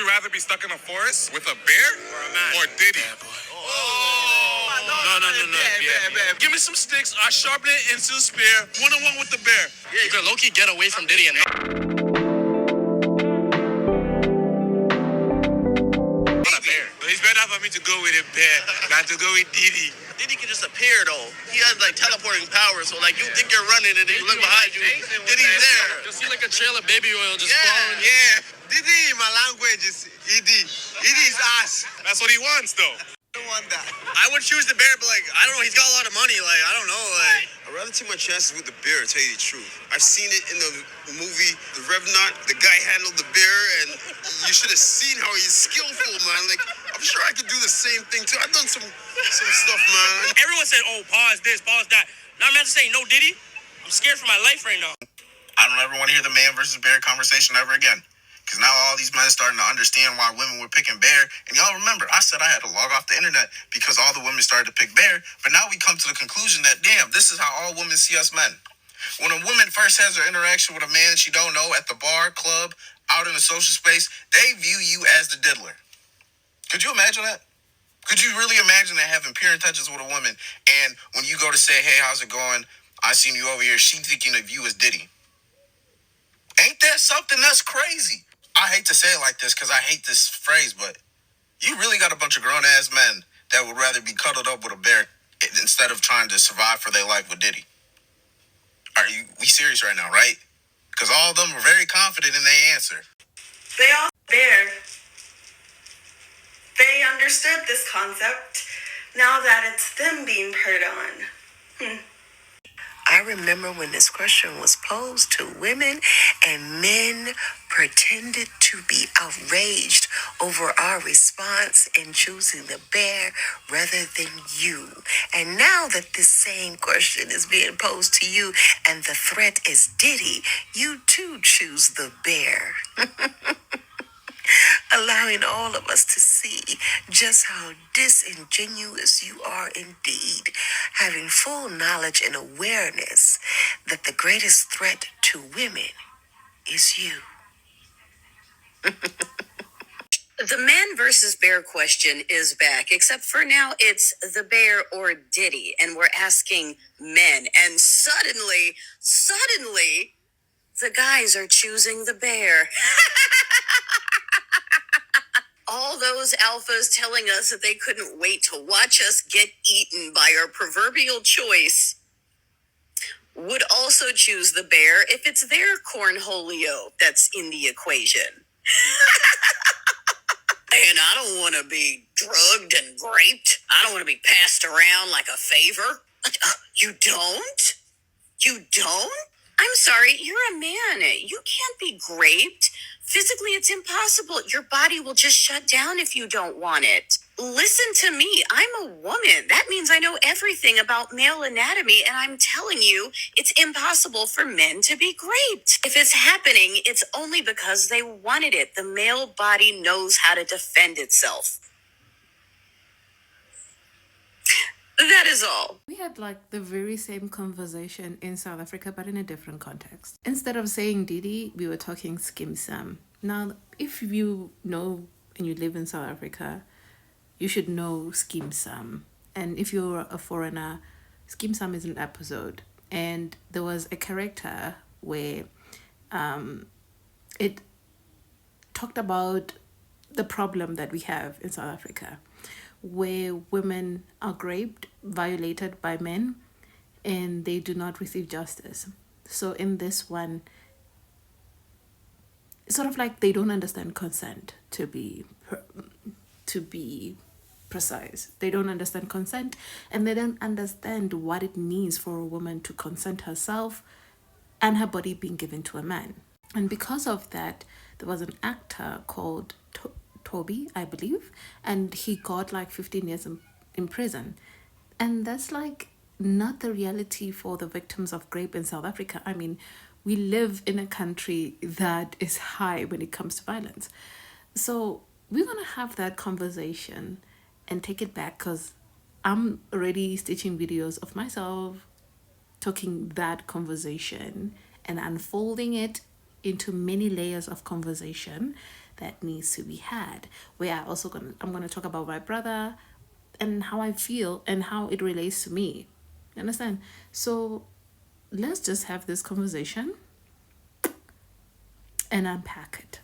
you rather be stuck in a forest with a bear or Diddy? No. Give me some sticks. I sharpen it into the spear. 1-on-1 with the bear. Yeah, you can low-key get away from Diddy and It's better for me to go with a bear, not to go with Diddy. Diddy can just appear though. He has like teleporting power, so like you think you're running and then you look behind you, Diddy's there. Just see like a trail of baby oil just flowing. Yeah. Diddy in my language is Edie. Edie is ass. That's what he wants though. I don't want that. I would choose the bear, but like I don't know, he's got a lot of money. Like I don't know, like I'd rather take my chances with the bear. To tell you the truth, I've seen it in the movie The Revenant. The guy handled the bear, and you should have seen how he's skillful, man. Like I'm sure I could do the same thing too. I've done some stuff, man. Everyone said, "Oh, pause this, pause that." Now I'm about to say, "No, Diddy." I'm scared for my life right now. I don't ever want to hear the man versus bear conversation ever again. Because now all these men are starting to understand why women were picking bear. And y'all remember, I said I had to log off the internet because all the women started to pick bear. But now we come to the conclusion that, damn, this is how all women see us men. When a woman first has her interaction with a man she don't know at the bar, club, out in a social space, they view you as the diddler. Could you imagine that? Could you really imagine that having pure intentions with a woman, and when you go to say, hey, how's it going? I seen you over here, she thinking of you as Diddy. Ain't that something that's crazy? I hate to say it like this because I hate this phrase, but you really got a bunch of grown-ass men that would rather be cuddled up with a bear instead of trying to survive for their life with Diddy. We serious right now, right? Because all of them were very confident in their answer. They all bear. They understood this concept now that it's them being purred on. I remember when this question was posed to women and men pretended to be outraged over our response in choosing the bear rather than you. And now that this same question is being posed to you and the threat is Diddy, you too choose the bear. Allowing all of us to see just how disingenuous you are indeed, having full knowledge and awareness that the greatest threat to women is you. The man versus bear question is back, except for now it's the bear or Diddy, and we're asking men, and suddenly, the guys are choosing the bear. All those alphas telling us that they couldn't wait to watch us get eaten by our proverbial choice would also choose the bear if it's their cornholio that's in the equation. And I don't want to be drugged and raped. I don't want to be passed around like a favor. You don't? You don't? I'm sorry, you're a man. You can't be raped. Physically, it's impossible. Your body will just shut down if you don't want it. Listen to me. I'm a woman. That means I know everything about male anatomy, and I'm telling you, it's impossible for men to be raped. If it's happening, it's only because they wanted it. The male body knows how to defend itself. That is all. We had like the very same conversation in South Africa, but in a different context. Instead of saying Diddy, we were talking Skim Sam. Now, if you know and you live in South Africa, you should know Skim Sam. And if you're a foreigner, Skim Sam is an episode. And there was a character where it talked about the problem that we have in South Africa, where women are raped, violated by men, and they do not receive justice. So in this one, it's sort of like they don't understand consent, to be precise. They don't understand consent, and they don't understand what it means for a woman to consent herself and her body being given to a man. And because of that, there was an actor called Toby, I believe, and he got like 15 years in prison. And that's like not the reality for the victims of rape in South Africa. I mean, we live in a country that is high when it comes to violence. So we're going to have that conversation and take it back, because I'm already stitching videos of myself talking that conversation and unfolding it into many layers of conversation that needs to be had. Where I'm gonna talk about my brother and how I feel and how it relates to me. You understand? So let's just have this conversation and unpack it.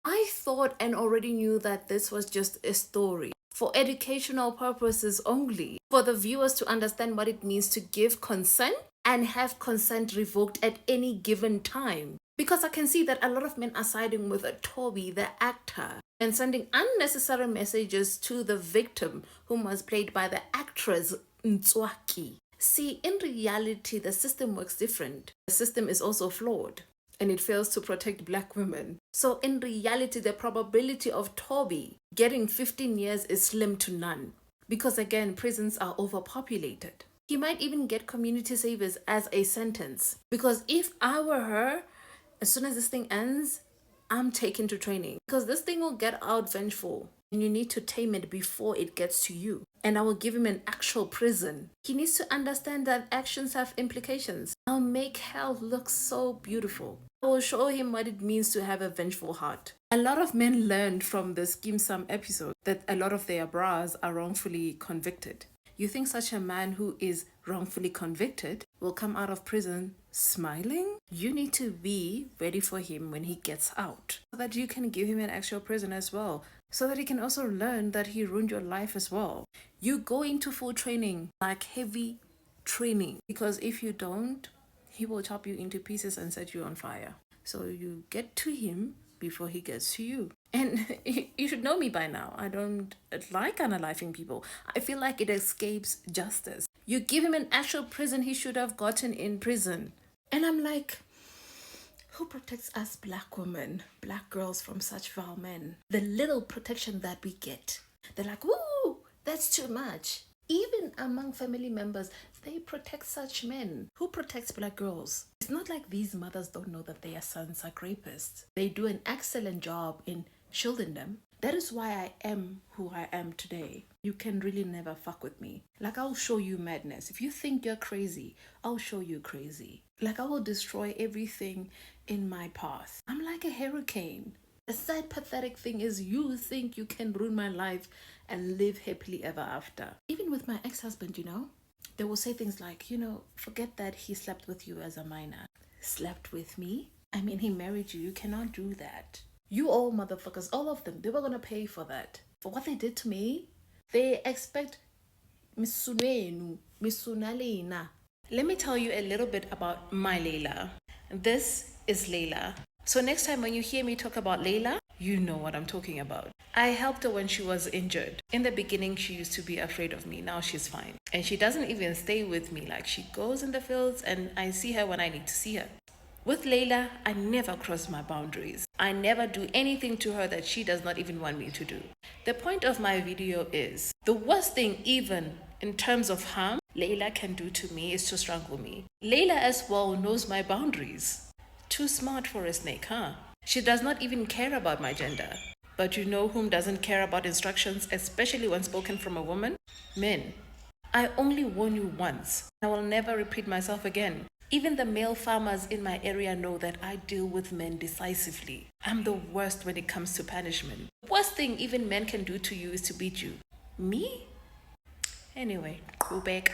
I thought and already knew that this was just a story for educational purposes only, for the viewers to understand what it means to give consent and have consent revoked at any given time. Because I can see that a lot of men are siding with Toby, the actor, and sending unnecessary messages to the victim, whom was played by the actress Ntswaki. See, in reality, the system works different. The system is also flawed, and it fails to protect black women. So in reality, the probability of Toby getting 15 years is slim to none. Because again, prisons are overpopulated. He might even get community savers as a sentence. Because if I were her, as soon as this thing ends, I'm taken to training. Because this thing will get out vengeful. And you need to tame it before it gets to you. And I will give him an actual prison. He needs to understand that actions have implications. I'll make hell look so beautiful. I will show him what it means to have a vengeful heart. A lot of men learned from the Skim Sam episode that a lot of their bras are wrongfully convicted. You think such a man who is wrongfully convicted will come out of prison smiling? You need to be ready for him when he gets out, so that you can give him an actual prison as well, so that he can also learn that he ruined your life as well. You go into full training, like heavy training, because if you don't, he will chop you into pieces and set you on fire. So you get to him before he gets to you. And you should know me by now. I don't like unaliving people. I feel like it escapes justice. You give him an actual prison he should have gotten in prison. And I'm like, who protects us black women, black girls from such vile men? The little protection that we get. They're like, woo, that's too much. Even among family members, they protect such men. Who protects black girls? It's not like these mothers don't know that their sons are rapists. They do an excellent job in shielding them. That is why I am who I am today. You can really never fuck with me. Like, I'll show you madness. If you think you're crazy, I'll show you crazy. Like, I will destroy everything in my path. I'm like a hurricane. The sad, pathetic thing is you think you can ruin my life and live happily ever after. Even with my ex-husband, they will say things like, forget that he slept with you as a minor. Slept with me? I mean, he married you. You cannot do that. You all motherfuckers, all of them, they were going to pay for that. For what they did to me, they expect misunalena. Let me tell you a little bit about my Layla. This is Layla. So next time when you hear me talk about Layla, you know what I'm talking about. I helped her when she was injured. In the beginning, she used to be afraid of me. Now she's fine. And she doesn't even stay with me. Like, she goes in the fields and I see her when I need to see her. With Layla, I never cross my boundaries. I never do anything to her that she does not even want me to do. The point of my video is, the worst thing even in terms of harm Layla can do to me is to strangle me. Layla as well knows my boundaries. Too smart for a snake, huh? She does not even care about my gender. But you know whom doesn't care about instructions, especially when spoken from a woman? Men. I only warn you once. I will never repeat myself again. Even the male farmers in my area know that I deal with men decisively. I'm the worst when it comes to punishment. The worst thing even men can do to you is to beat you. Me? Anyway, go back.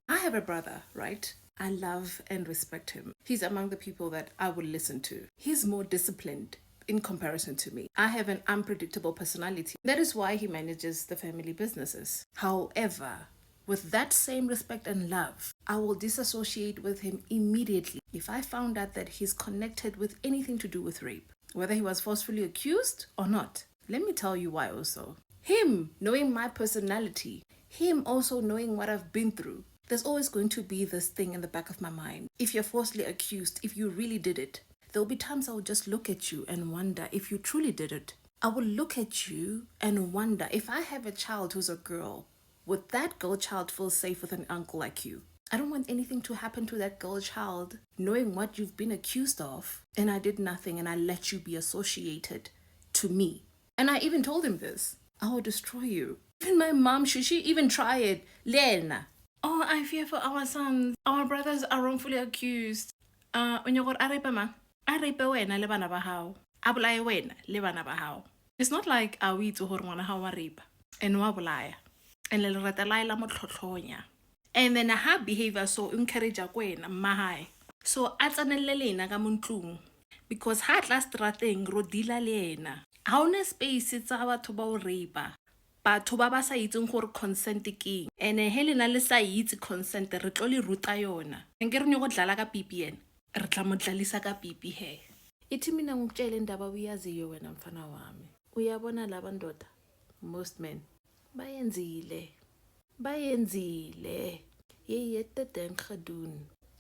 I have a brother, right? I love and respect him. He's among the people that I would listen to. He's more disciplined in comparison to me. I have an unpredictable personality. That is why he manages the family businesses. However, with that same respect and love, I will disassociate with him immediately if I found out that he's connected with anything to do with rape, whether he was forcefully accused or not. Let me tell you why also. Him knowing my personality, him also knowing what I've been through, there's always going to be this thing in the back of my mind. If you're falsely accused, if you really did it, there'll be times I will just look at you and wonder if you truly did it. I will look at you and wonder if I have a child who's a girl, would that girl child feel safe with an uncle like you? I don't want anything to happen to that girl child knowing what you've been accused of, and I did nothing and I let you be associated to me. And I even told him this. I will destroy you. Even my mom, should she even try it? Lena. Oh, I fear for our sons. Our brothers are wrongfully accused. When you got a rape, ma? A rape wena le bana ba hao. a bolaye wena le bana ba hao. It's not like a o itse gore ngwana hao wa rape and wa bolaya and le lerata la ela mo tlhotlhonya. And then ha behavior so encourage ko wena mmahae. So a tsanelle lena ka montlung because ha tla strateng ro dila le ena. Ha ona space tsa batho ba o rape. Batho ba ba sa itseng gore consent ke eng. Ene he lena le sa itse consent re tlo le ruta yona. Nke re nyo go dlala ka pipi ene. Re tla mo dlalisa ka pipi he. Ithi mina ngikutshela indaba uyaziyo wena mfana wami. Uyabona laba ndoda most men bayenzile.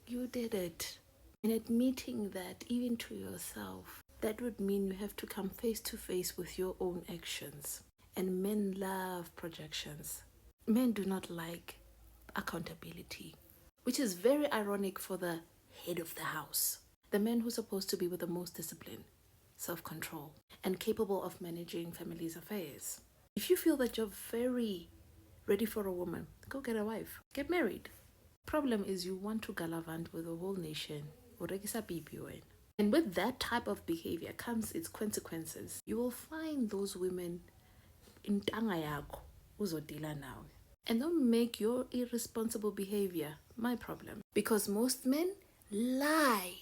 You did it. And admitting that even to yourself, that would mean you have to come face to face with your own actions. And men love projections. Men do not like accountability, which is very ironic for the head of the house. The man who's supposed to be with the most discipline, self-control, and capable of managing family's affairs. If you feel that you're very ready for a woman, go get a wife. Get married. Problem is you want to gallivant with the whole nation. And with that type of behavior comes its consequences. You will find those women in tanga yakho uzodila now. And don't make your irresponsible behavior my problem. Because most men lie.